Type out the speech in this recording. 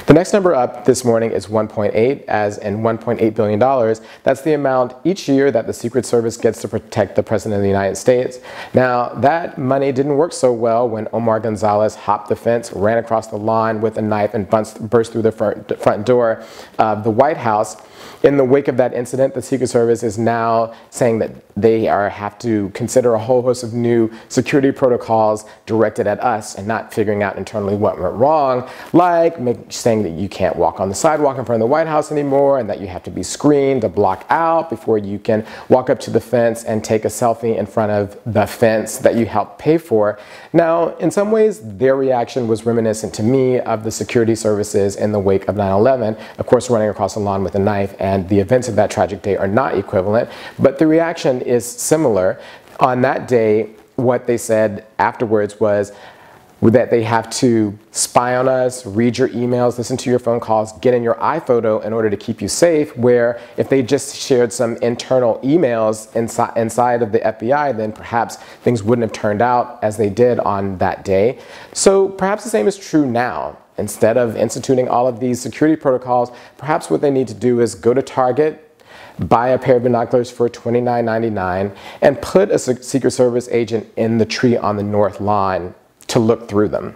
The next number up this morning is 1.8, as in $1.8 billion. That's the amount each year that the Secret Service gets to protect the President of the United States. Now, that money didn't work so well when Omar Gonzalez hopped the fence, ran across the lawn with a knife, and burst through the front door of the White House. In the wake of that incident, the Secret Service is now saying that they have to consider a whole host of new security protocols directed at us and not figuring out internally what went wrong, like saying that you can't walk on the sidewalk in front of the White House anymore and that you have to be screened to block out before you can walk up to the fence and take a selfie in front of the fence that you helped pay for. Now, in some ways, their reaction was reminiscent to me of the security services in the wake of 9/11, of course, running across the lawn with a knife, and the events of that tragic day are not equivalent, but the reaction is similar. On that day, what they said afterwards was that they have to spy on us, read your emails, listen to your phone calls, get in your iPhoto in order to keep you safe, where if they just shared some internal emails inside of the FBI, then perhaps things wouldn't have turned out as they did on that day. So perhaps the same is true now. Instead of instituting all of these security protocols, perhaps what they need to do is go to Target, buy a pair of binoculars for $29.99, and put a Secret Service agent in the tree on the north lawn to look through them.